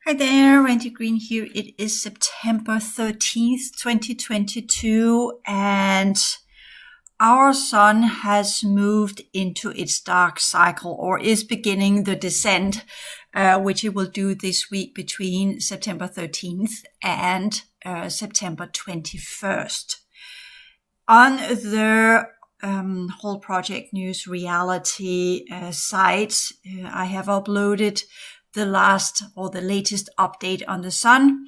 Hi there, Randy Green here. It is September 13th, 2022, and our sun has moved into its dark cycle or is beginning the descent, which it will do this week between September 13th and September 21st. On the whole Project News Reality site, I have uploaded the latest update on the sun,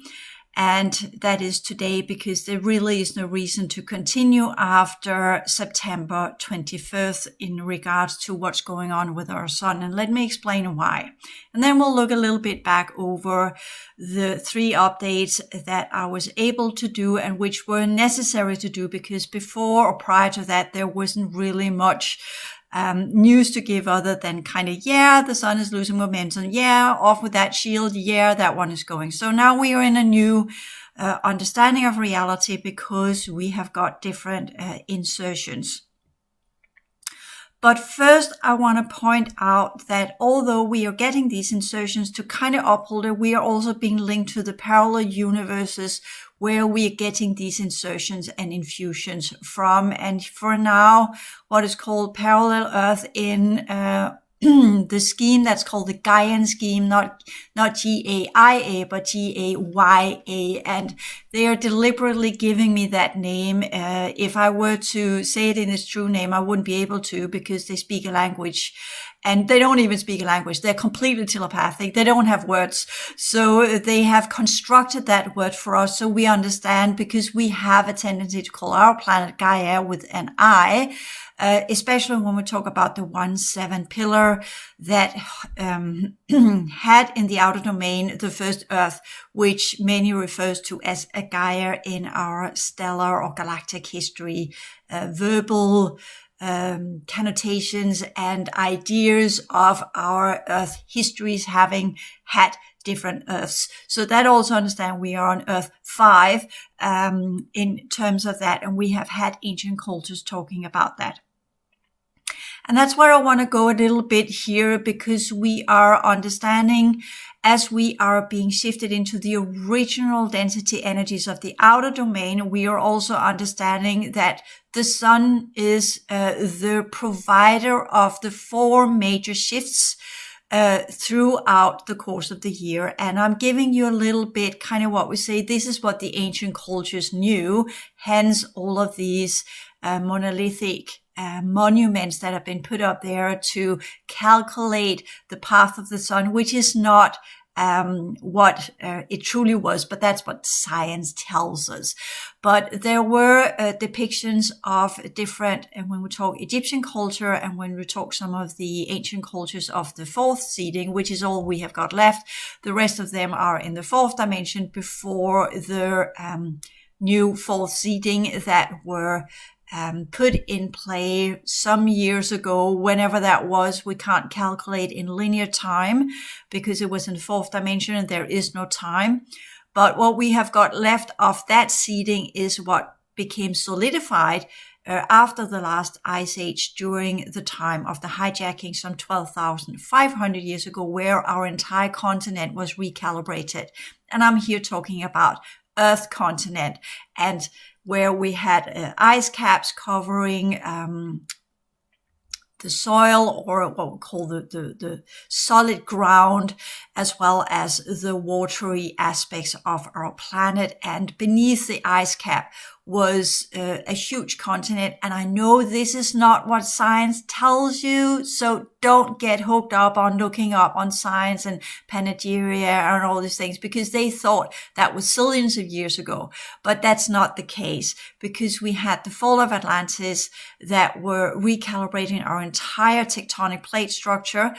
and that is today because there really is no reason to continue after September 21st in regards to what's going on with our sun, and let me explain why. And then we'll look a little bit back over the 3 updates that I was able to do and which were necessary to do, because before or prior to that there wasn't really much news to give other than kind of, the sun is losing momentum. Off with that shield. That one is going. So now we are in a new understanding of reality because we have got different insertions. But first, I want to point out that although we are getting these insertions to kind of uphold it, we are also being linked to the parallel universes where we are getting these insertions and infusions from. And for now, what is called parallel Earth in the scheme that's called the Gaian scheme, not Gaia, but Gaya. And they are deliberately giving me that name. If I were to say it in its true name, I wouldn't be able to, because they speak a language. And they don't even speak a language. They're completely telepathic. They don't have words. So they have constructed that word for us so we understand, because we have a tendency to call our planet Gaia with an I, especially when we talk about the 1-7 pillar that had in the outer domain the first Earth, which many refers to as a Gaia in our stellar or galactic history, verbal connotations and ideas of our Earth histories having had different Earths. So that also understand we are on Earth 5 in terms of that, and we have had ancient cultures talking about that. And that's where I want to go a little bit here, because we are understanding, as we are being shifted into the original density energies of the outer domain, we are also understanding that the sun is the provider of the 4 major shifts throughout the course of the year. And I'm giving you a little bit kind of what we say, this is what the ancient cultures knew, hence all of these monolithic monuments that have been put up there to calculate the path of the sun, which is not what it truly was, but that's what science tells us. But there were depictions of different, and when we talk Egyptian culture and when we talk some of the ancient cultures of the 4th seeding, which is all we have got left, the rest of them are in the 4th dimension before the new 4th seeding that were put in play some years ago. Whenever that was, we can't calculate in linear time because it was in the 4th dimension and there is no time. But what we have got left of that seeding is what became solidified after the last ice age during the time of the hijacking some 12,500 years ago, where our entire continent was recalibrated. And I'm here talking about Earth continent, and where we had ice caps covering the soil, or what we call the solid ground, as well as the watery aspects of our planet. And beneath the ice cap was a huge continent. And I know this is not what science tells you, so don't get hooked up on looking up on science and Pangaea and all these things, because they thought that was zillions of years ago. But that's not the case, because we had the fall of Atlantis that were recalibrating our entire tectonic plate structure,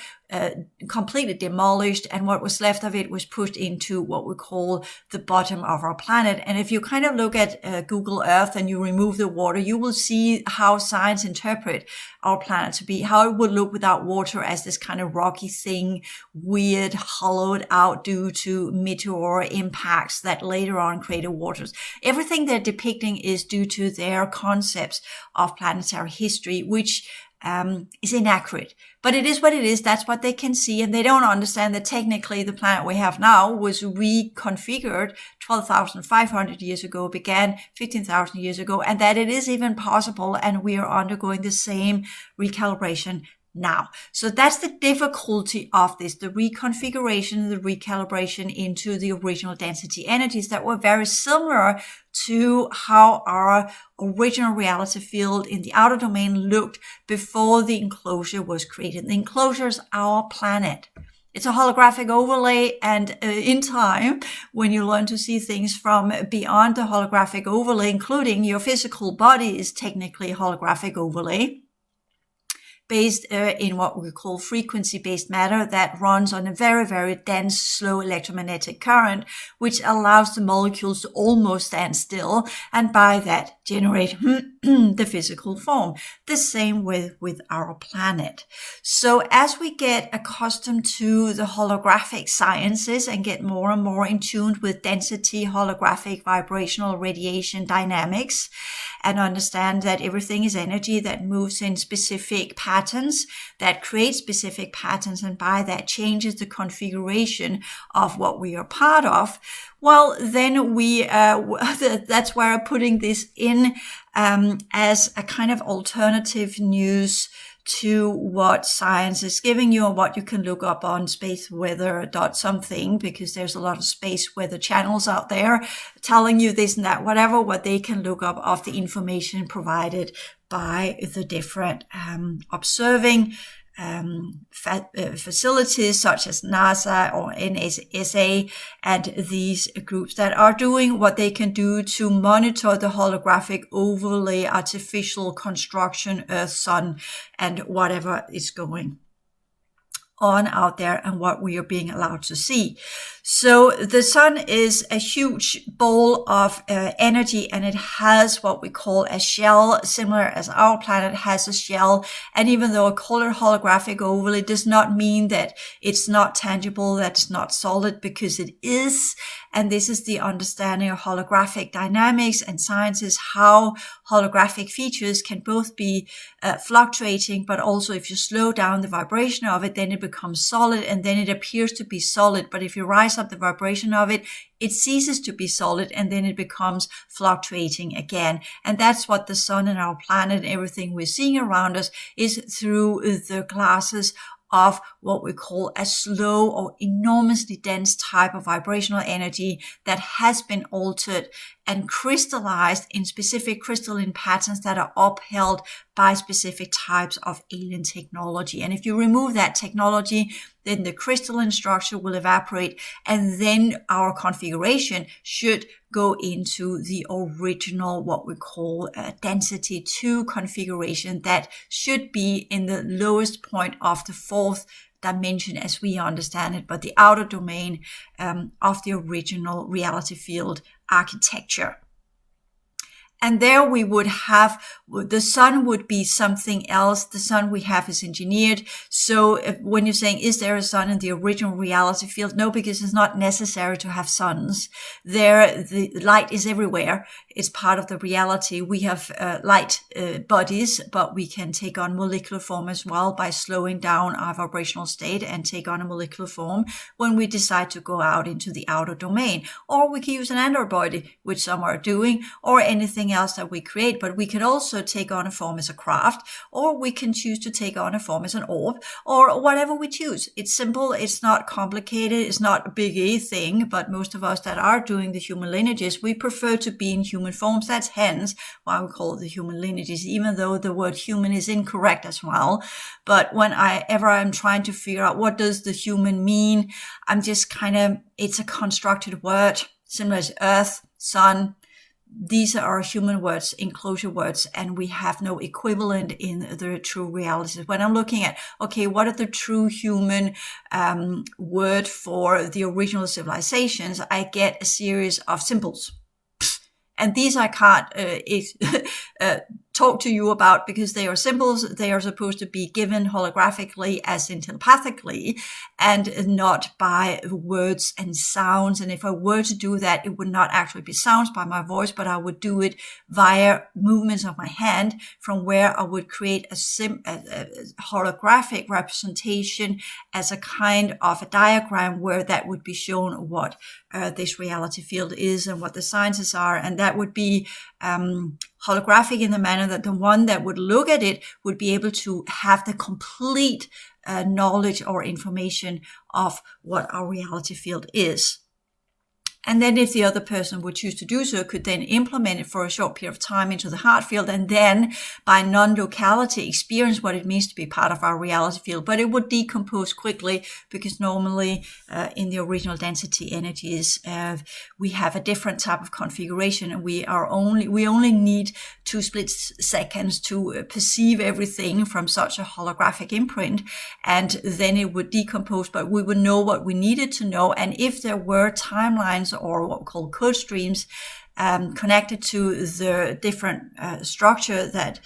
completely demolished, and what was left of it was pushed into what we call the bottom of our planet. And if you kind of look at Google Earth and you remove the water, you will see how science interpret our planet to be, how it would look without water, as this kind of rocky thing, weird, hollowed out due to meteor impacts that later on created waters. Everything they're depicting is due to their concepts of planetary history, which is inaccurate. But it is what it is. That's what they can see. And they don't understand that technically the planet we have now was reconfigured 12,500 years ago, began 15,000 years ago, and that it is even possible. And we are undergoing the same recalibration now. So that's the difficulty of this, the reconfiguration, the recalibration into the original density energies that were very similar to how our original reality field in the outer domain looked before the enclosure was created. The enclosure is our planet. It's a holographic overlay, and in time, when you learn to see things from beyond the holographic overlay, including your physical body is technically a holographic overlay, based in what we call frequency-based matter that runs on a very, very dense, slow electromagnetic current, which allows the molecules to almost stand still, and by that generate the physical form. The same with our planet. So as we get accustomed to the holographic sciences and get more and more in tune with density, holographic, vibrational, radiation dynamics, and understand that everything is energy that moves in specific patterns, that creates specific patterns, and by that changes the configuration of what we are part of, well, then that's where I'm putting this in as a kind of alternative news to what science is giving you and what you can look up on spaceweather.something, because there's a lot of space weather channels out there telling you this and that, whatever, what they can look up of the information provided by the different observing facilities such as NASA or NASA and these groups that are doing what they can do to monitor the holographic overlay, artificial construction, Earth, Sun, and whatever is going on out there and what we are being allowed to see. So the sun is a huge ball of energy, and it has what we call a shell, similar as our planet has a shell. And even though I call it holographic overlay, it does not mean that it's not tangible, that it's not solid, because it is. And this is the understanding of holographic dynamics and science, is how holographic features can both be fluctuating, but also if you slow down the vibration of it, then it becomes solid, and then it appears to be solid. But if you rise up the vibration of it, it ceases to be solid, and then it becomes fluctuating again. And that's what the sun and our planet and everything we're seeing around us is through the glasses of what we call a slow or enormously dense type of vibrational energy that has been altered and crystallized in specific crystalline patterns that are upheld by specific types of alien technology. And if you remove that technology, then the crystalline structure will evaporate, and then our configuration should go into the original, what we call density 2 configuration that should be in the lowest point of the fourth dimension as we understand it, but the outer domain of the original reality field architecture. And there we would have, the sun would be something else. The sun we have is engineered. So when you're saying, is there a sun in the original reality field? No, because it's not necessary to have suns. The light is everywhere. It's part of the reality. We have light bodies, but we can take on molecular form as well by slowing down our vibrational state and take on a molecular form when we decide to go out into the outer domain. Or we can use an android body, which some are doing, or anything else that we create. But we can also take on a form as a craft, or we can choose to take on a form as an orb, or whatever we choose. It's simple. It's not complicated. It's not a big A thing, but most of us that are doing the human lineages, we prefer to be in human forms. That's hence why we call it the human lineages, even though the word human is incorrect as well. But whenever I'm trying to figure out what does the human mean, I'm just it's a constructed word, similar as earth, sun. These are human words, enclosure words, and we have no equivalent in the true realities. When I'm looking at, okay, what are the true human word for the original civilizations, I get a series of symbols. And these I can't talk to you about because they are symbols. They are supposed to be given holographically, as in telepathically, and not by words and sounds. And if I were to do that, it would not actually be sounds by my voice, but I would do it via movements of my hand, from where I would create a holographic representation as a kind of a diagram where that would be shown what this reality field is and what the sciences are. And that would be holographic in the manner that the one that would look at it would be able to have the complete knowledge or information of what our reality field is. And then if the other person would choose to do so, could then implement it for a short period of time into the heart field, and then by non-locality experience what it means to be part of our reality field. But it would decompose quickly, because normally in the original density energies, we have a different type of configuration, and we only need 2 split seconds to perceive everything from such a holographic imprint, and then it would decompose, but we would know what we needed to know. And if there were timelines or what we call code streams connected to the different structure that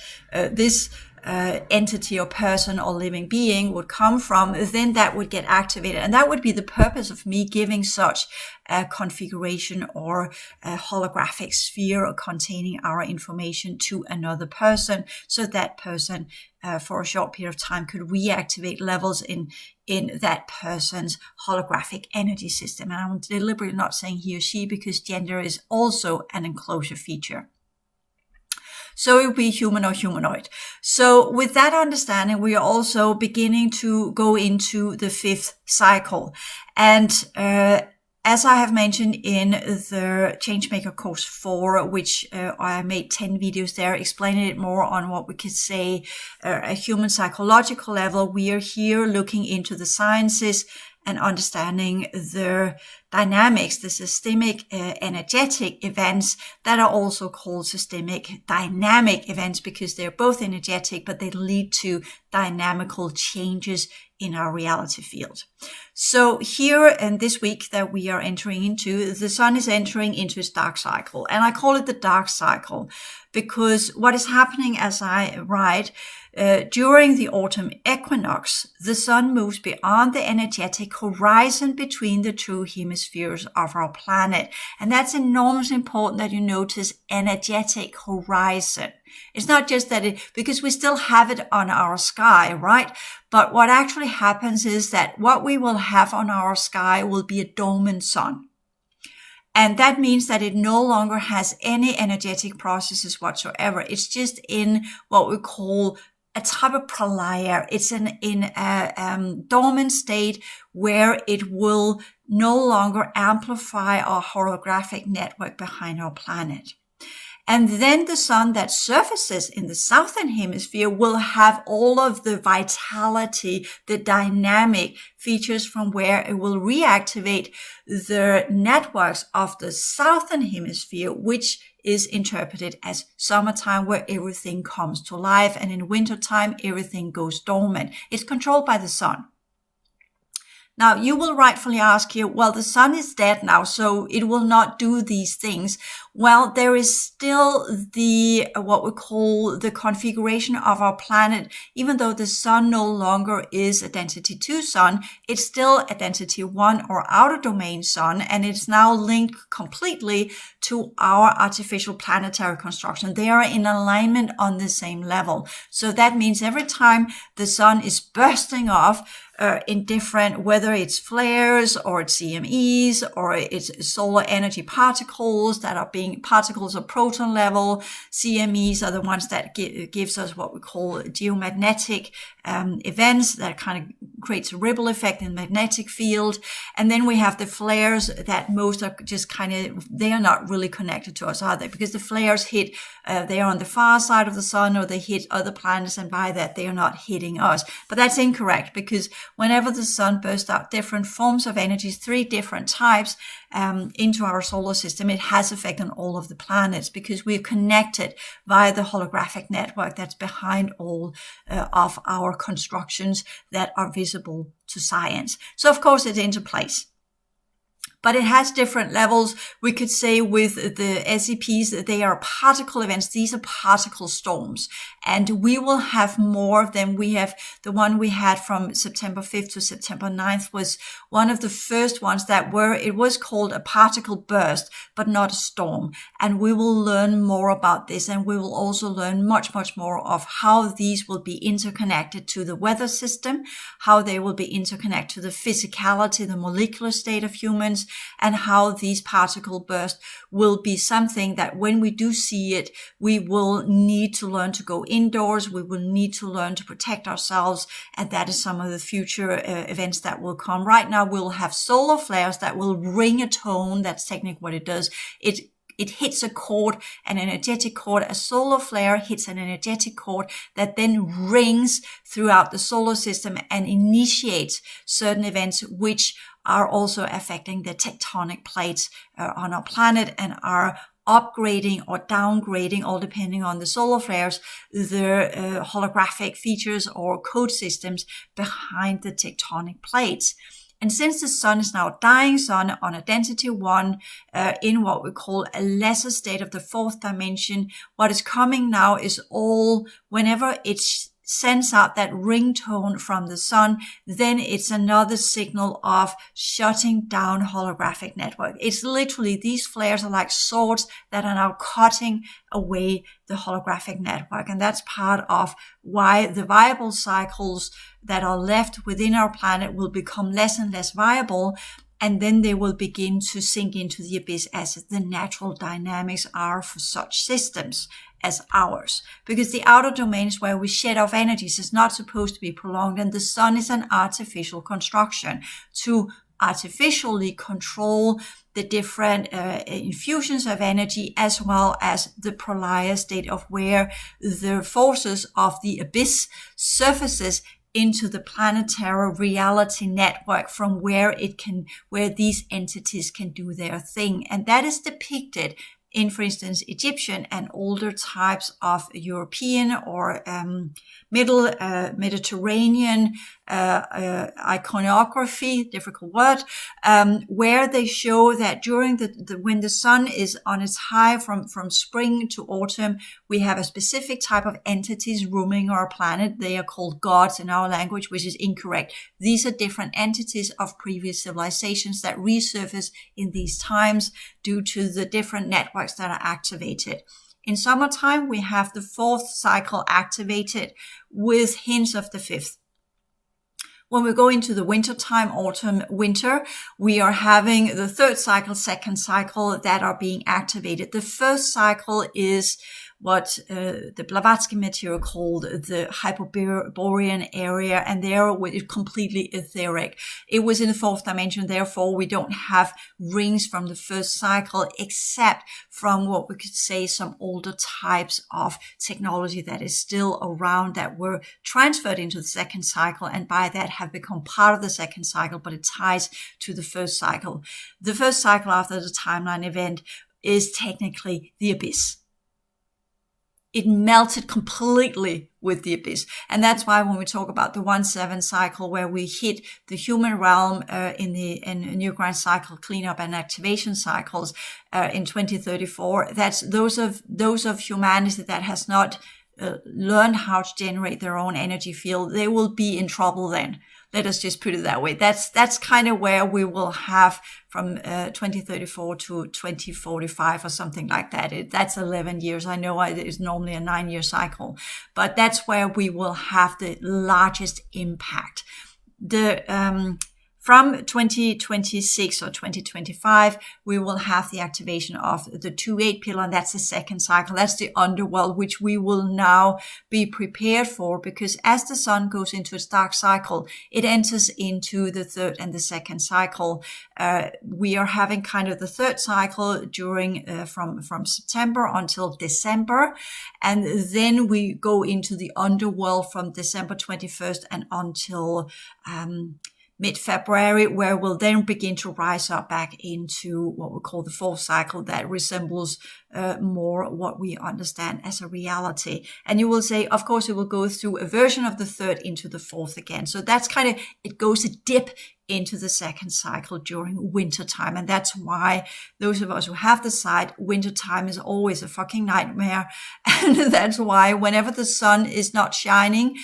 this entity or person or living being would come from, then that would get activated. And that would be the purpose of me giving such a configuration or a holographic sphere containing our information to another person, so that person for a short period of time could reactivate levels in that person's holographic energy system. And I'm deliberately not saying he or she, because gender is also an enclosure feature. So it would be human or humanoid. So with that understanding, we are also beginning to go into the 5th cycle. And as I have mentioned in the Changemaker Course 4, which I made 10 videos there explaining it more on what we could say a human psychological level, we are here looking into the sciences and understanding the dynamics, the systemic energetic events that are also called systemic dynamic events, because they're both energetic, but they lead to dynamical changes in our reality field. So here and this week that we are entering into, the sun is entering into its dark cycle. And I call it the dark cycle because what is happening as I write, during the autumn equinox, the sun moves beyond the energetic horizon between the 2 hemispheres of our planet. And that's enormously important that you notice energetic horizon. It's not just that because we still have it on our sky, right? But what actually happens is that what we will have on our sky will be a dormant sun. And that means that it no longer has any energetic processes whatsoever. It's just in what we call a type of pralaya. It's in a dormant state where it will no longer amplify our holographic network behind our planet. And then the sun that surfaces in the southern hemisphere will have all of the vitality, the dynamic features from where it will reactivate the networks of the southern hemisphere, which is interpreted as summertime, where everything comes to life, and in wintertime, everything goes dormant. It's controlled by the sun. Now, you will rightfully ask here, well, the sun is dead now, so it will not do these things. Well, there is still the, what we call the configuration of our planet. Even though the sun no longer is a density 2 sun, it's still a density 1 or outer domain sun, and it's now linked completely to our artificial planetary construction. They are in alignment on the same level. So that means every time the sun is bursting off, in different, whether it's flares or it's CMEs or it's solar energy particles that are being particles of proton level. CMEs are the ones that gives us what we call geomagnetic events that kind of creates a ripple effect in the magnetic field. And then we have the flares that most are just kind of, they are not really connected to us, are they? Because the flares hit, they are on the far side of the sun, or they hit other planets, and by that they are not hitting us. But that's incorrect, because whenever the sun bursts out different forms of energies, 3 different types, into our solar system, it has effect on all of the planets, because we're connected via the holographic network that's behind all of our constructions that are visible to science. So of course it interplays. But it has different levels. We could say with the SEPs, they are particle events. These are particle storms. And we will have more of them. We have the one we had from September 5th to September 9th was one of the first ones that it was called a particle burst, but not a storm. And we will learn more about this. And we will also learn much, much more of how these will be interconnected to the weather system, how they will be interconnected to the physicality, the molecular state of humans, and how these particle bursts will be something that when we do see it, we will need to learn to go indoors. We will need to learn to protect ourselves. And that is some of the future events that will come. Right now, we'll have solar flares that will ring a tone. That's technically what it does. It hits a chord, an energetic chord. A solar flare hits an energetic chord that then rings throughout the solar system and initiates certain events which are also affecting the tectonic plates on our planet and are upgrading or downgrading, all depending on the solar flares, the holographic features or code systems behind the tectonic plates. And since the sun is now a dying sun on a density 1 in what we call a lesser state of the fourth dimension, what is coming now is all, whenever it sends out that ringtone from the sun, then it's another signal of shutting down holographic network. It's literally, these flares are like swords that are now cutting away the holographic network. And that's part of why the viable cycles that are left within our planet will become less and less viable. And then they will begin to sink into the abyss as the natural dynamics are for such systems as ours. Because the outer domains where we shed off energies is not supposed to be prolonged, and the sun is an artificial construction to artificially control the different infusions of energy, as well as the Pralaya state of where the forces of the abyss surfaces into the planetary reality network from where these entities can do their thing. And that is depicted in, for instance, Egyptian and older types of European or middle Mediterranean iconography, difficult word, where they show that during when the sun is on its high from spring to autumn, we have a specific type of entities roaming our planet. They are called gods in our language, which is incorrect. These are different entities of previous civilizations that resurface in these times due to the different networks that are activated. In summertime, we have the fourth cycle activated with hints of the fifth. When we go into the winter time, autumn, winter, we are having the third cycle, second cycle that are being activated. The first cycle is what the Blavatsky material called the Hyperborean area, and there it's completely etheric. It was in the fourth dimension, therefore we don't have rings from the first cycle, except from what we could say some older types of technology that is still around that were transferred into the second cycle, and by that have become part of the second cycle, but it ties to the first cycle. The first cycle after the timeline event is technically the abyss. It melted completely with the abyss. And that's why when we talk about the 1-7 cycle, where we hit the human realm in New Grand cycle cleanup and activation cycles in 2034, that's those of humanity that has not learned how to generate their own energy field, they will be in trouble then. Let us just put it that way. That's kind of where we will have from 2034 to 2045 or something like that. That's 11 years. I know it is normally a 9-year cycle, but that's where we will have the largest impact. From 2026 or 2025, we will have the activation of the 2-8 pillar, and that's the second cycle. That's the underworld, which we will now be prepared for, because as the sun goes into its dark cycle, it enters into the third and the second cycle. We are having kind of the third cycle during from September until December, and then we go into the underworld from December 21st and until mid-February, where we'll then begin to rise up back into what we call the fourth cycle that resembles more what we understand as a reality. And you will say, of course, it will go through a version of the third into the fourth again. So that's kind of, it goes a dip into the second cycle during wintertime. And that's why those of us who have the site, wintertime is always a fucking nightmare. And that's why whenever the sun is not shining,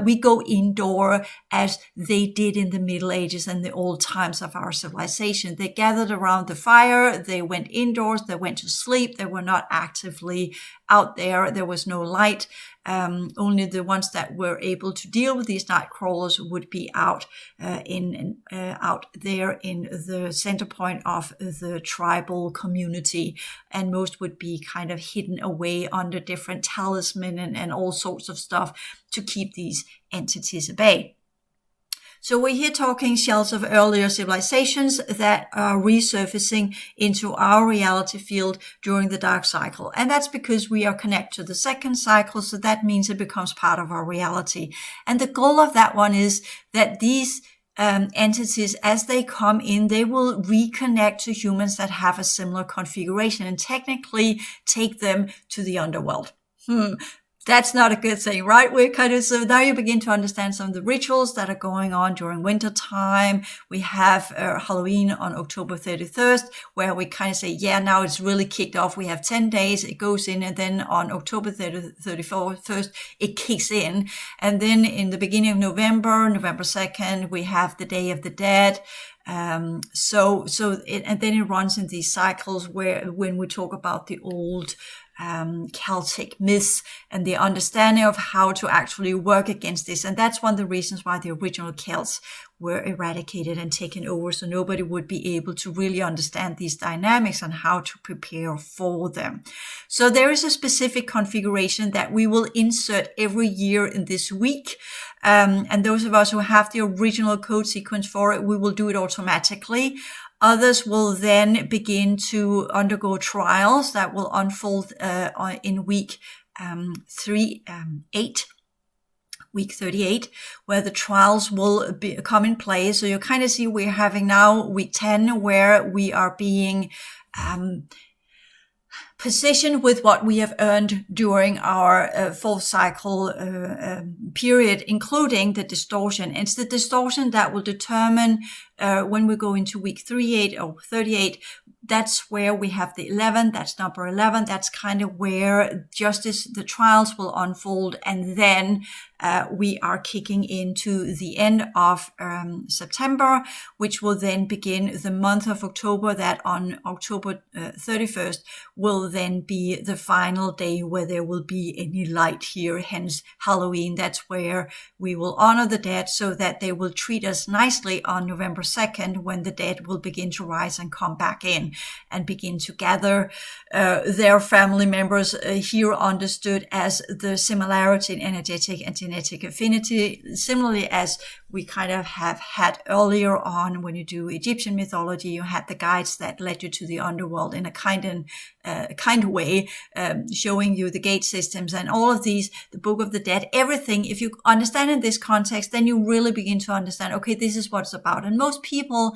we go indoor as they did in the Middle Ages and the old times of our civilization. They gathered around the fire, they went indoors, they went to sleep, they were not actively out there, there was no light. Only the ones that were able to deal with these night crawlers would be out out there in the center point of the tribal community, and most would be kind of hidden away under different talisman and all sorts of stuff to keep these entities at bay. So we're here talking shells of earlier civilizations that are resurfacing into our reality field during the dark cycle. And that's because we are connected to the second cycle. So that means it becomes part of our reality. And the goal of that one is that these entities, as they come in, they will reconnect to humans that have a similar configuration and technically take them to the underworld. That's not a good thing, right? So now you begin to understand some of the rituals that are going on during winter time. We have Halloween on October 31st, where we kind of say, yeah, now it's really kicked off. We have 10 days, it goes in, and then on October 31st, it kicks in. And then in the beginning of November 2nd, we have the Day of the Dead. And then it runs in these cycles when we talk about the old Celtic myths and the understanding of how to actually work against this. And that's one of the reasons why the original Celts were eradicated and taken over, so nobody would be able to really understand these dynamics and how to prepare for them. So there is a specific configuration that we will insert every year in this week. And those of us who have the original code sequence for it, we will do it automatically. Others will then begin to undergo trials that will unfold in week 38, where the trials will come in play. So you kind of see we're having now week 10, where we are being positioned with what we have earned during our fourth cycle period, including the distortion. It's the distortion that will determine when we go into week 38 or 38. That's where we have the 11. That's number 11. That's kind of where the trials will unfold. And then we are kicking into the end of September, which will then begin the month of October. That on October 31st will then be the final day where there will be any light here, hence Halloween. That's where we will honor the dead so that they will treat us nicely on November 2nd, when the dead will begin to rise and come back in and begin to gather their family members, here understood as the similarity in energetic and genetic affinity, similarly as we kind of have had earlier on. When you do Egyptian mythology, you had the guides that led you to the underworld in a kind of way, showing you the gate systems and all of these, the Book of the Dead, everything. If you understand in this context, then you really begin to understand, okay, this is what it's about. And most people,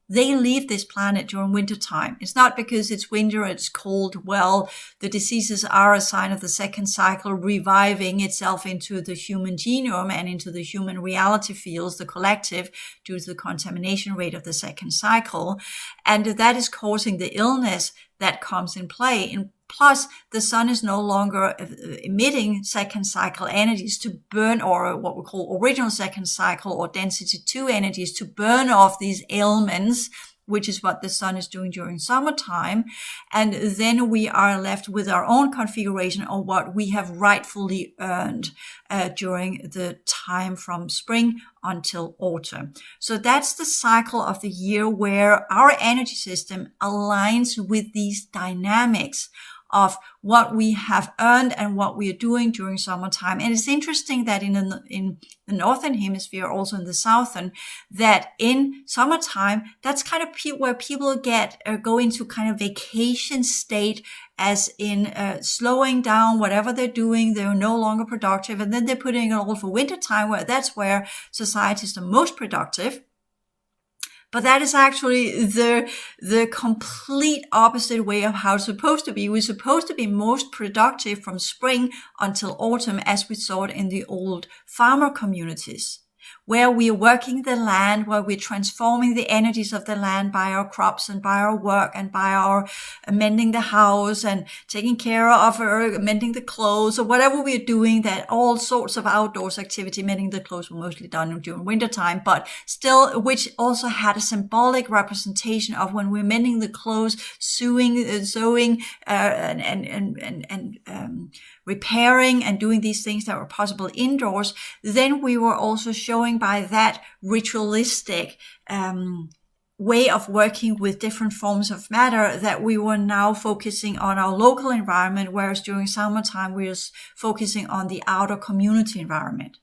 they leave this planet during winter time. It's not because it's winter, it's cold. Well, the diseases are a sign of the second cycle reviving itself into the human genome and into the human reality fields, the collective, due to the contamination rate of the second cycle. And that is causing the illness that comes in play. And plus, the sun is no longer emitting second cycle energies to burn, or what we call original second cycle or density 2 energies, to burn off these ailments, which is what the sun is doing during summertime. And then we are left with our own configuration of what we have rightfully earned during the time from spring until autumn. So that's the cycle of the year where our energy system aligns with these dynamics of what we have earned and what we are doing during summertime. And it's interesting that in the northern hemisphere, also in the southern, that in summertime, that's kind of where people go into kind of vacation state, as in slowing down whatever they're doing. They're no longer productive. And then they're putting it all for winter time, where that's where society is the most productive. But that is actually the complete opposite way of how it's supposed to be. We're supposed to be most productive from spring until autumn, as we saw it in the old farmer communities, where we're working the land, where we're transforming the energies of the land by our crops and by our work and by our mending the house and taking care of her, mending the clothes or whatever we're doing, that all sorts of outdoors activity. Mending the clothes were mostly done during wintertime, but still, which also had a symbolic representation of when we're mending the clothes, sewing, repairing and doing these things that were possible indoors. Then we were also showing by that ritualistic way of working with different forms of matter that we were now focusing on our local environment, whereas during summertime we were focusing on the outer community environment.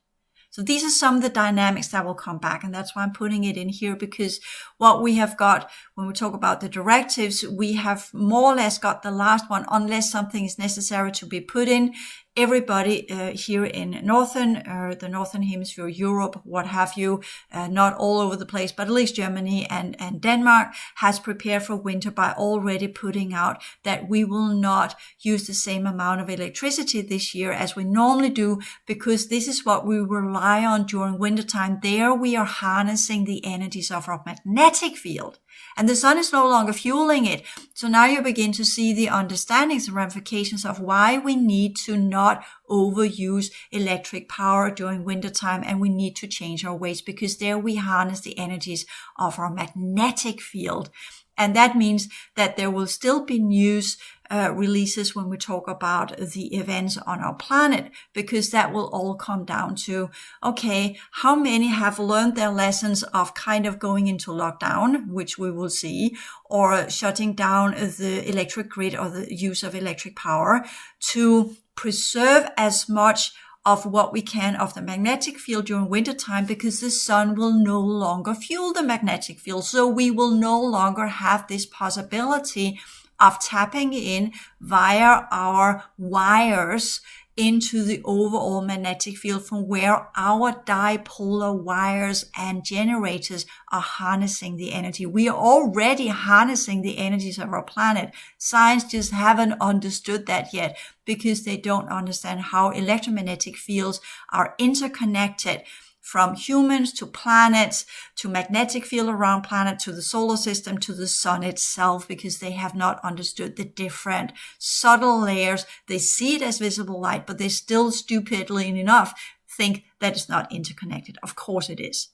So these are some of the dynamics that will come back, and that's why I'm putting it in here, because what we have got when we talk about the directives, we have more or less got the last one, unless something is necessary to be put in. Everybody here in the northern hemisphere, Europe, what have you, not all over the place, but at least Germany and Denmark has prepared for winter by already putting out that we will not use the same amount of electricity this year as we normally do, because this is what we rely on during wintertime. There we are harnessing the energies of our magnetic field. And the sun is no longer fueling it. So now you begin to see the understandings and ramifications of why we need to not overuse electric power during wintertime, and we need to change our ways, because there we harness the energies of our magnetic field. And that means that there will still be news releases when we talk about the events on our planet, because that will all come down to, okay, how many have learned their lessons of kind of going into lockdown, which we will see, or shutting down the electric grid or the use of electric power to preserve as much of what we can of the magnetic field during wintertime, because the sun will no longer fuel the magnetic field. So we will no longer have this possibility of tapping in via our wires into the overall magnetic field from where our dipolar wires and generators are harnessing the energy. We are already harnessing the energies of our planet. Science just haven't understood that yet, because they don't understand how electromagnetic fields are interconnected from humans to planets, to magnetic field around planet, to the solar system, to the sun itself, because they have not understood the different subtle layers. They see it as visible light, but they still stupidly enough think that it's not interconnected. Of course it is.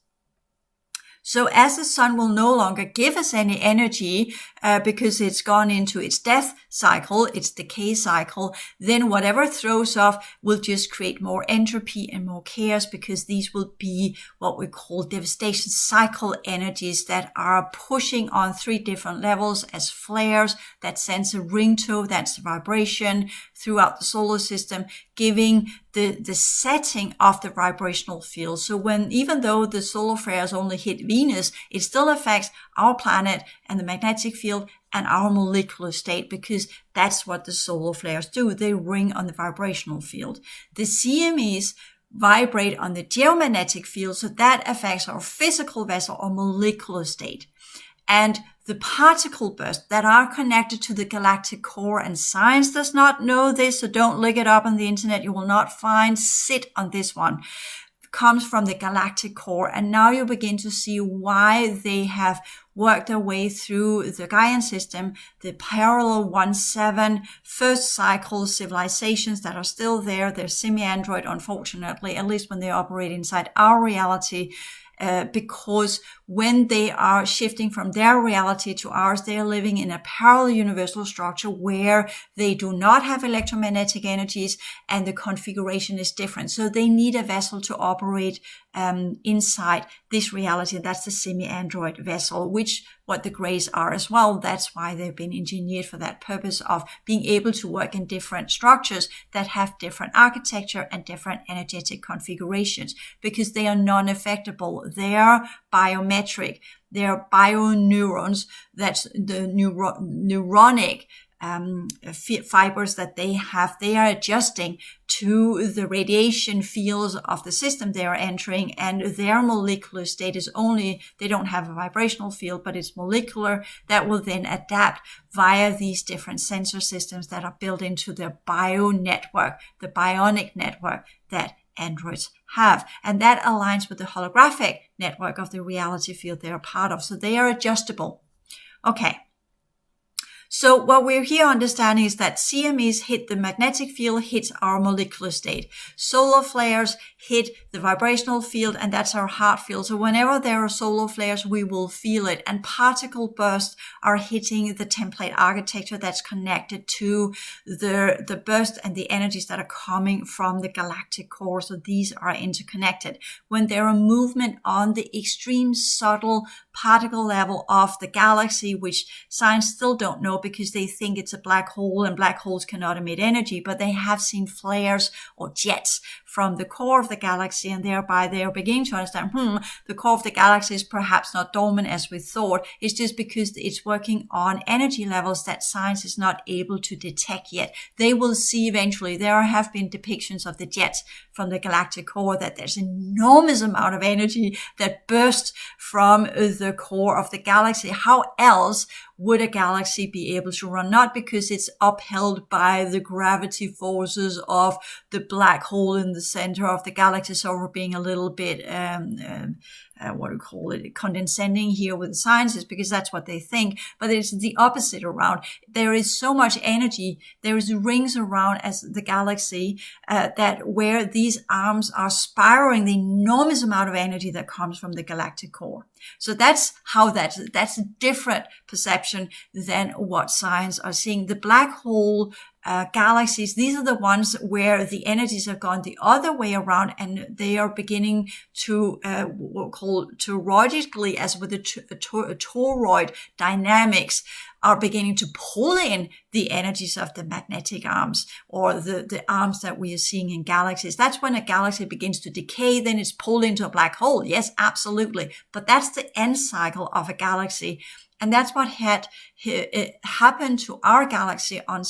So as the sun will no longer give us any energy because it's gone into its death cycle, its decay cycle, then whatever throws off will just create more entropy and more chaos, because these will be what we call devastation cycle energies that are pushing on 3 different levels as flares that sends a ringtone, that's the vibration throughout the solar system, giving the setting of the vibrational field. So even though the solar flares only hit Venus, it still affects our planet and the magnetic field and our molecular state, because that's what the solar flares do. They ring on the vibrational field. The CMEs vibrate on the geomagnetic field, so that affects our physical vessel or molecular state. And the particle bursts that are connected to the galactic core, and science does not know this, so don't look it up on the internet. You will not sit on this one. Comes from the galactic core, and now you begin to see why they have worked their way through the Gaian system, the parallel 1-7 first cycle civilizations that are still there. They're semi-android, unfortunately, at least when they operate inside our reality. Because when they are shifting from their reality to ours, they are living in a parallel universal structure where they do not have electromagnetic energies and the configuration is different. So they need a vessel to operate inside this reality. That's the semi-android vessel, which what the Greys are as well. That's why they've been engineered for that purpose of being able to work in different structures that have different architecture and different energetic configurations, because they are non-affectable. They are biometric. They are bioneurons. That's the neuronic fibers that they have. They are adjusting to the radiation fields of the system they are entering, and their molecular state is only, they don't have a vibrational field, but it's molecular, that will then adapt via these different sensor systems that are built into their bio network, the bionic network that androids have. And that aligns with the holographic network of the reality field they're a part of. So they are adjustable. Okay. So what we're here understanding is that CMEs hit the magnetic field, hits our molecular state. Solar flares hit the vibrational field, and that's our heart field. So whenever there are solar flares, we will feel it. And particle bursts are hitting the template architecture that's connected to the burst and the energies that are coming from the galactic core. So these are interconnected. When there are movement on the extreme subtle particle level of the galaxy, which science still don't know because they think it's a black hole and black holes cannot emit energy, but they have seen flares or jets from the core of the galaxy, and thereby they are beginning to understand, the core of the galaxy is perhaps not dormant as we thought. It's just because it's working on energy levels that science is not able to detect yet. They will see eventually. There have been depictions of the jets from the galactic core, that there's an enormous amount of energy that bursts from the core of the galaxy. How else would a galaxy be able to run? Not because it's upheld by the gravity forces of the black hole in the center of the galaxy, so we're being a little bit condescending here with the sciences, because that's what they think, but it's the opposite around. There is so much energy, there is rings around as the galaxy that where these arms are spiraling the enormous amount of energy that comes from the galactic core. So that's how that's a different perception than what science are seeing. The black hole galaxies, these are the ones where the energies have gone the other way around, and they are beginning to what we call toroidally, as with the toroid dynamics, are beginning to pull in the energies of the magnetic arms, or the arms that we are seeing in galaxies. That's when a galaxy begins to decay, then it's pulled into a black hole. Yes, absolutely. But that's the end cycle of a galaxy. And that's what had happened to our galaxy on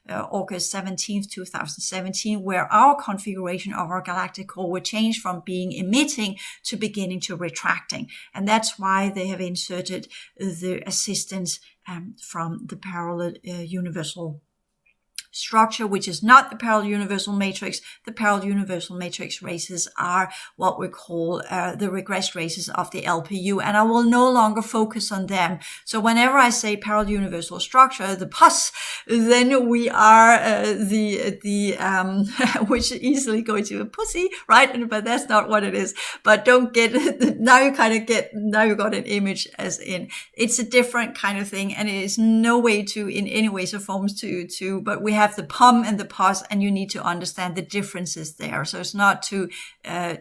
August 17th, 2017, where our configuration of our galactic core would change from being emitting to beginning to retracting. And that's why they have inserted the assistance from the parallel universal structure, which is not the parallel universal matrix. The parallel universal matrix races are what we call the regress races of the LPU, and I will no longer focus on them. So whenever I say parallel universal structure, the pus, then we are which easily go to a pussy, right? But that's not what it is. But don't get, now you got an image as in, it's a different kind of thing, and it is no way to, in any ways or forms but we have the PUM and the pus, and you need to understand the differences there. So it's not to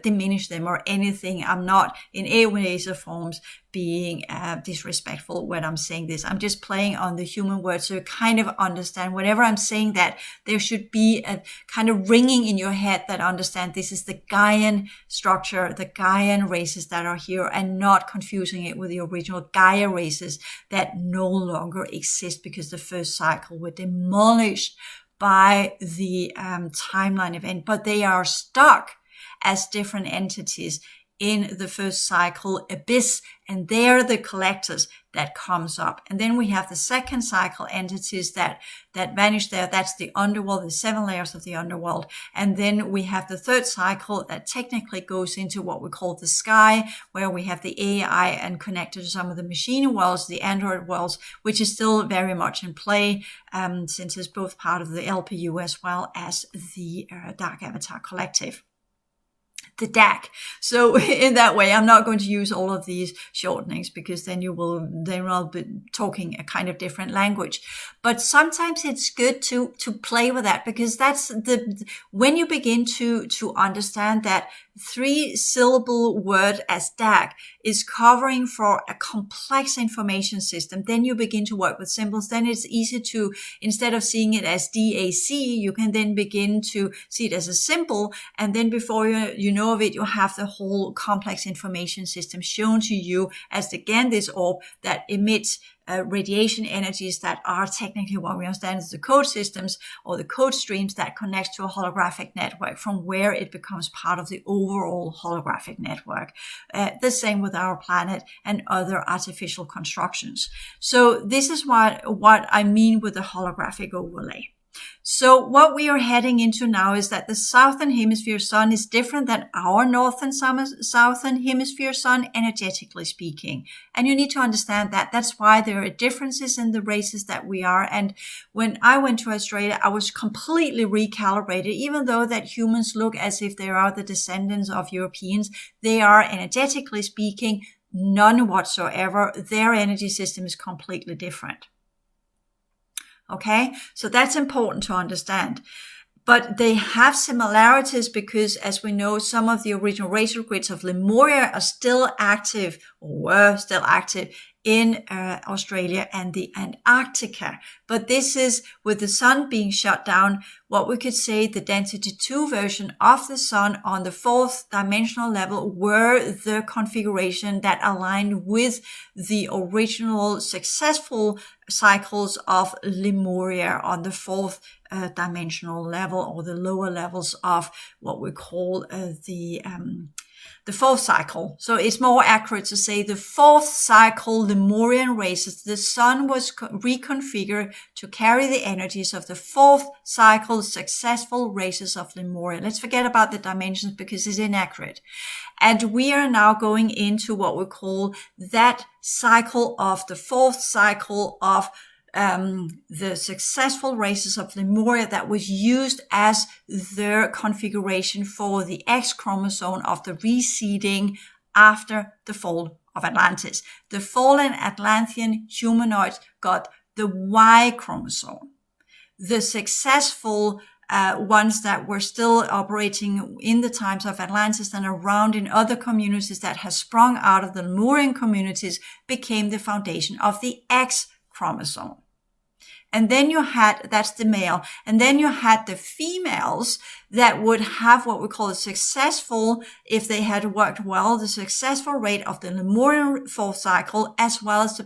diminish them or anything. I'm not in any ways or forms being disrespectful when I'm saying this. I'm just playing on the human word, so you kind of understand whenever I'm saying that, there should be a kind of ringing in your head that understand this is the Gaian structure, the Gaian races that are here, and not confusing it with the original Gaia races that no longer exist because the first cycle were demolished by the timeline event, but they are stuck as different entities in the first cycle abyss, and they're the collectors that comes up. And then we have the second cycle entities that vanish there. That's the underworld, the 7 layers of the underworld. And then we have the third cycle that technically goes into what we call the sky, where we have the AI and connected to some of the machine worlds, the android worlds, which is still very much in play, since it's both part of the LPU as well as the Dark Avatar Collective, the DAC. So in that way, I'm not going to use all of these shortenings, because then I'll be talking a kind of different language. But sometimes it's good to play with that, because that's when you begin to understand that 3-syllable word as DAC is covering for a complex information system, then you begin to work with symbols. Then it's easy to, instead of seeing it as DAC, you can then begin to see it as a symbol. And then before you know of it, you have the whole complex information system shown to you as, again, this orb that emits radiation energies that are technically what we understand as the code systems or the code streams that connects to a holographic network, from where it becomes part of the overall holographic network. The same with our planet and other artificial constructions. So this is what I mean with the holographic overlay. So what we are heading into now is that the southern hemisphere sun is different than our southern hemisphere sun, energetically speaking. And you need to understand that. That's why there are differences in the races that we are. And when I went to Australia, I was completely recalibrated. Even though that humans look as if they are the descendants of Europeans, they are, energetically speaking, none whatsoever. Their energy system is completely different. Okay, so that's important to understand. But they have similarities because, as we know, some of the original racial grids of Lemuria are still active, or were still active, in Australia and the Antarctica. But this is, with the sun being shut down, what we could say the density 2 version of the sun on the 4th dimensional level were the configuration that aligned with the original successful cycles of Lemuria on the 4th dimensional level, or the lower levels of what we call the 4th cycle. So it's more accurate to say the 4th cycle Lemurian races, the sun was reconfigured to carry the energies of the 4th cycle successful races of Lemuria. Let's forget about the dimensions because it's inaccurate. And we are now going into what we call that cycle of the 4th cycle of the successful races of Lemuria that was used as their configuration for the X chromosome of the reseeding after the fall of Atlantis. The fallen Atlantean humanoids got the Y chromosome. The successful ones that were still operating in the times of Atlantis and around in other communities that has sprung out of the Lemurian communities became the foundation of the X chromosome. And then you had, that's the male, and then you had the females that would have what we call a successful, if they had worked well, the successful rate of the Lemurian 4th cycle, as well as the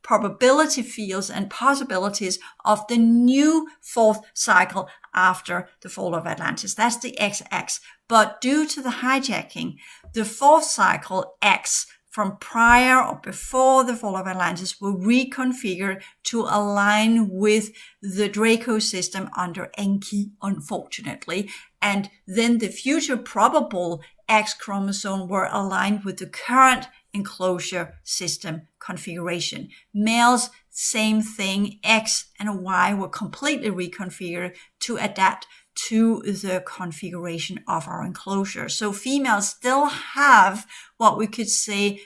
probability fields and possibilities of the new 4th cycle after the fall of Atlantis. That's the XX. But due to the hijacking, the 4th cycle X from prior or before the fall of Atlantis were reconfigured to align with the Draco system under Enki, unfortunately. And then the future probable X chromosome were aligned with the current enclosure system configuration. Males, same thing. X and Y were completely reconfigured to adapt to the configuration of our enclosure. So females still have what we could say,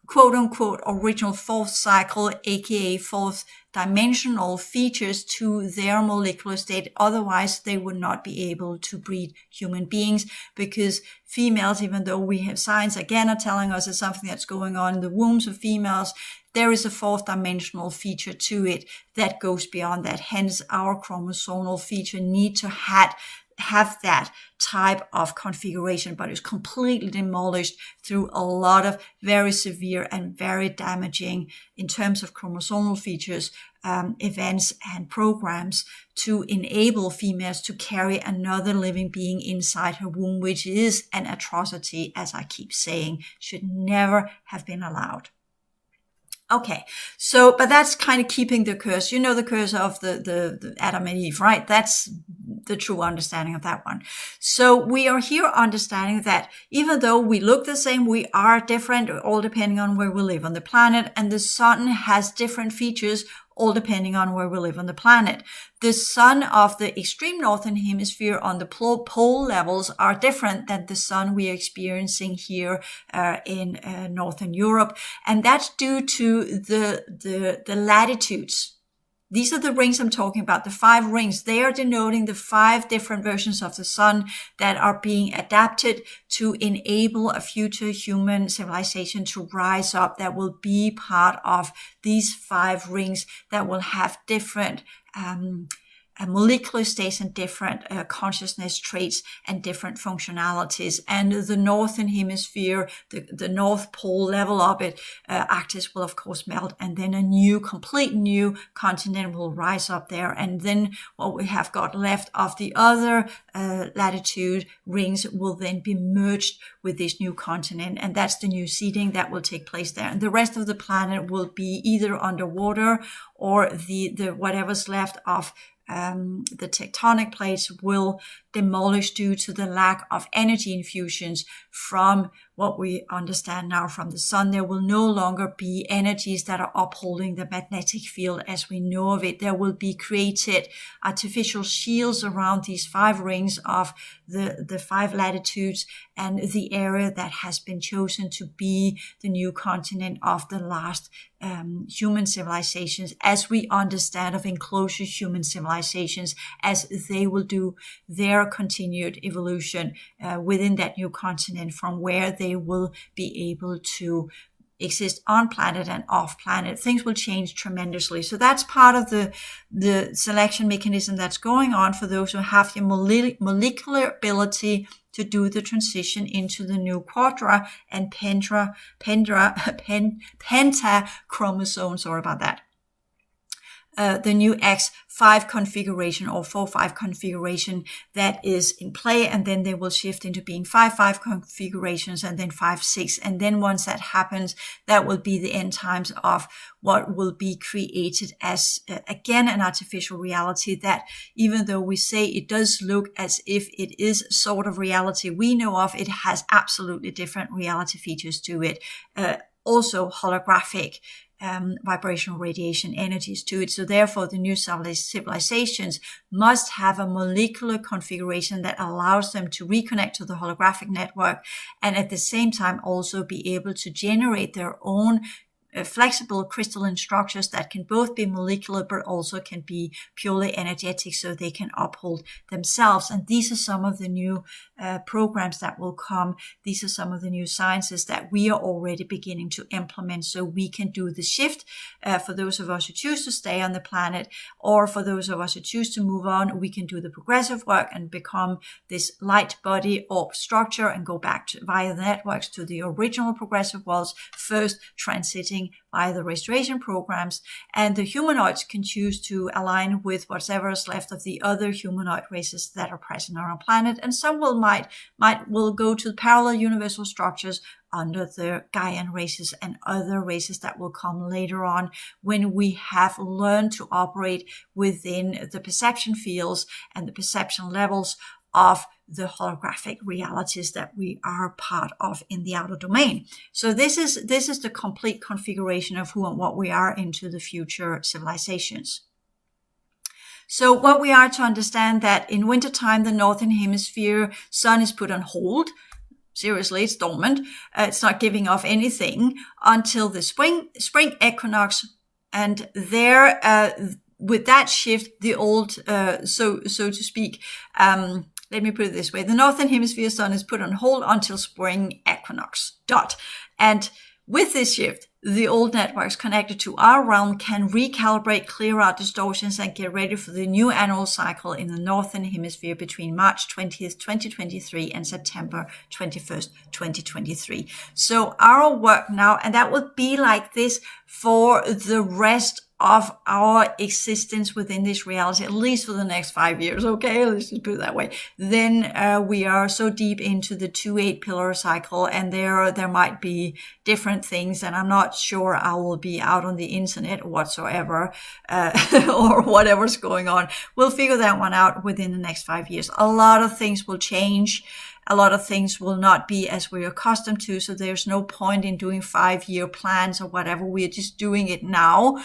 quote unquote, original 4th cycle, aka 4th dimensional features to their molecular state. Otherwise, they would not be able to breed human beings, because females, even though we have science again are telling us it's something that's going on in the wombs of females, there is a 4th dimensional feature to it that goes beyond that. Hence, our chromosomal feature need to have that type of configuration, but it's completely demolished through a lot of very severe and very damaging, in terms of chromosomal features, events and programs to enable females to carry another living being inside her womb, which is an atrocity, as I keep saying, should never have been allowed. Okay, so, but that's kind of keeping the curse. You know, the curse of the Adam and Eve, right? That's the true understanding of that one. So we are here understanding that even though we look the same, we are different, all depending on where we live on the planet, and the sun has different features all depending on where we live on the planet. The sun of the extreme northern hemisphere on the pole levels are different than the sun we are experiencing here in northern Europe, and that's due to the latitudes. These are the rings I'm talking about, the 5 rings. They are denoting the 5 different versions of the sun that are being adapted to enable a future human civilization to rise up that will be part of these 5 rings that will have different molecular states and different consciousness traits and different functionalities. And the northern hemisphere, the North Pole level of it, Arctic will of course melt, and then a complete new continent will rise up there. And then what we have got left of the other latitude rings will then be merged with this new continent, and that's the new seeding that will take place there. And the rest of the planet will be either underwater or the whatever's left of the tectonic plates will demolish due to the lack of energy infusions from what we understand now from the sun. There will no longer be energies that are upholding the magnetic field as we know of it. There will be created artificial shields around these 5 rings of the 5 latitudes and the area that has been chosen to be the new continent of the last human civilizations, as we understand of enclosure human civilizations, as they will do their continued evolution within that new continent, from where they will be able to exist on planet and off planet. Things will change tremendously. So that's part of the selection mechanism that's going on for those who have the molecular ability to do the transition into the new quadra and penta chromosome. Sorry about that. The new X5 configuration or 4-5 configuration that is in play, and then they will shift into being 5-5 configurations and then 5-6. And then once that happens, that will be the end times of what will be created as, again, an artificial reality that, even though we say it does look as if it is sort of reality we know of, it has absolutely different reality features to it. Also holographic vibrational radiation energies to it. So therefore, the new civilizations must have a molecular configuration that allows them to reconnect to the holographic network, and at the same time also be able to generate their own flexible crystalline structures that can both be molecular but also can be purely energetic, so they can uphold themselves. And these are some of the new programs that will come. These are some of the new sciences that we are already beginning to implement, so we can do the shift for those of us who choose to stay on the planet, or for those of us who choose to move on, we can do the progressive work and become this light body orb structure and go back to, via the networks, to the original progressive worlds, first transiting via the restoration programs. And the humanoids can choose to align with whatever is left of the other humanoid races that are present on our planet, and some will go to parallel universal structures under the Gaian races and other races that will come later on, when we have learned to operate within the perception fields and the perception levels of the holographic realities that we are part of in the outer domain. So this is the complete configuration of who and what we are into the future civilizations. So what we are to understand, that in wintertime, the northern hemisphere sun is put on hold. Seriously, it's dormant. It's not giving off anything until the spring equinox. And there, with that shift, the old, so to speak, let me put it this way. The northern hemisphere sun is put on hold until spring equinox. And with this shift, the old networks connected to our realm can recalibrate, clear out distortions, and get ready for the new annual cycle in the northern hemisphere between March 20th, 2023 and September 21st, 2023. So our work now, and that would be like this for the rest of our existence within this reality, at least for the next 5 years. Okay, let's just put it that way. Then we are so deep into the 2-8 pillar cycle, and there might be different things, and I'm not sure I will be out on the internet whatsoever, or whatever's going on. We'll figure that one out within the next 5 years. A lot of things will change. A lot of things will not be as we're accustomed to, so there's no point in doing 5-year plans or whatever. We're just doing it now.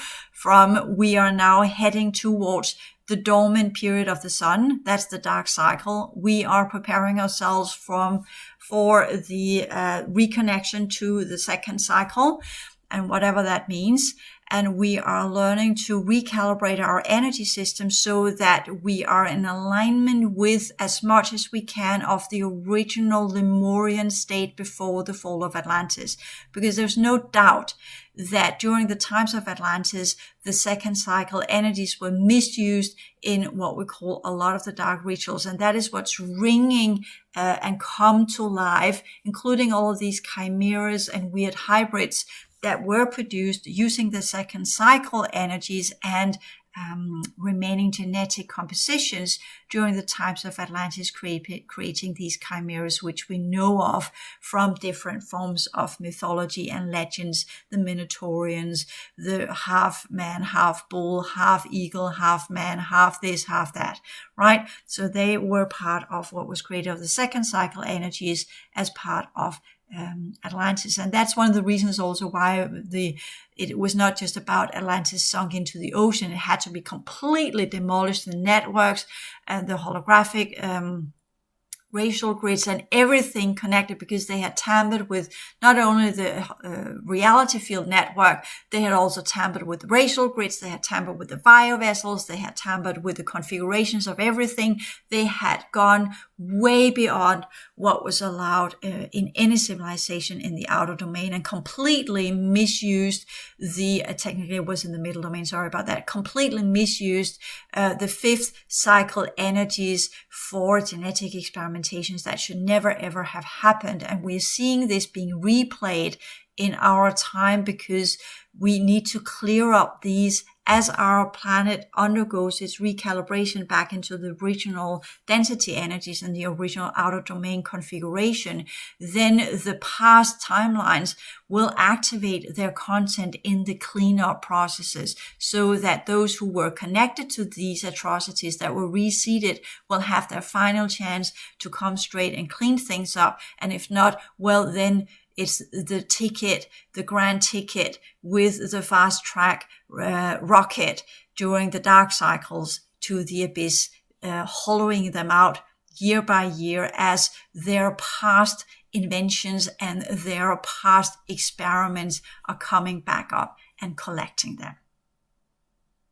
We are now heading towards the dormant period of the sun. That's the dark cycle. We are preparing ourselves for the reconnection to the second cycle, and whatever that means. And we are learning to recalibrate our energy system so that we are in alignment with as much as we can of the original Lemurian state before the fall of Atlantis. Because there's no doubt that during the times of Atlantis, the second cycle energies were misused in what we call a lot of the dark rituals. And that is what's ringing and come to life, including all of these chimeras and weird hybrids that were produced using the second cycle energies and remaining genetic compositions during the times of Atlantis, creating these chimeras, which we know of from different forms of mythology and legends, the Minotaurians, the half man, half bull, half eagle, half man, half this, half that, right? So they were part of what was created of the second cycle energies as part of Atlantis. And that's one of the reasons also why it was not just about Atlantis sunk into the ocean. It had to be completely demolished, the networks and the holographic racial grids and everything connected, because they had tampered with not only the reality field network, they had also tampered with the racial grids, they had tampered with the biovessels, they had tampered with the configurations of everything. They had gone way beyond what was allowed in any civilization in the outer domain, and completely misused technically it was in the middle domain, sorry about that, completely misused the fifth cycle energies for genetic experimentations that should never ever have happened. And we're seeing this being replayed in our time, because we need to clear up these as our planet undergoes its recalibration back into the original density energies and the original outer domain configuration. Then the past timelines will activate their content in the cleanup processes, so that those who were connected to these atrocities that were reseeded will have their final chance to come straight and clean things up. And if not, well, then it's the ticket, the grand ticket with the fast track rocket during the dark cycles to the abyss, hollowing them out year by year as their past inventions and their past experiments are coming back up and collecting them.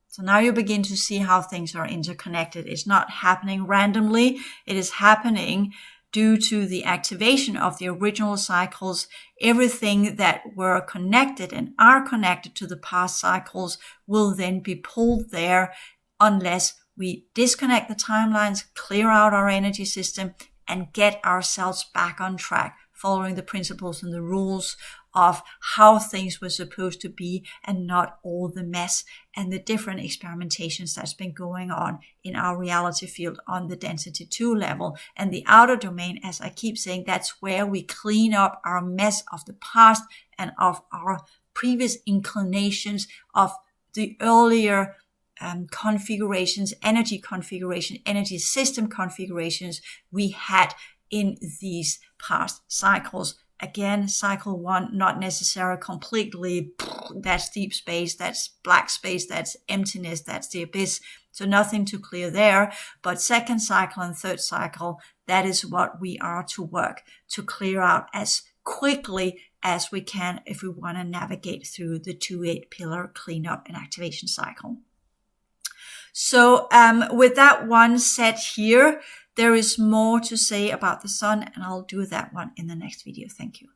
So now you begin to see how things are interconnected. It's not happening randomly. It is happening due to the activation of the original cycles. Everything that were connected and are connected to the past cycles will then be pulled there, unless we disconnect the timelines, clear out our energy system, and get ourselves back on track, following the principles and the rules of how things were supposed to be, and not all the mess and the different experimentations that's been going on in our reality field on the density 2 level. And the outer domain, as I keep saying, that's where we clean up our mess of the past and of our previous inclinations of the earlier configurations, energy system configurations we had in these past cycles. Again, cycle 1, not necessarily completely, that's deep space, that's black space, that's emptiness, that's the abyss. So nothing to clear there. But second cycle and third cycle, that is what we are to work to clear out as quickly as we can if we want to navigate through the 2-8 pillar cleanup and activation cycle. So with that one set here, there is more to say about the sun, and I'll do that one in the next video. Thank you.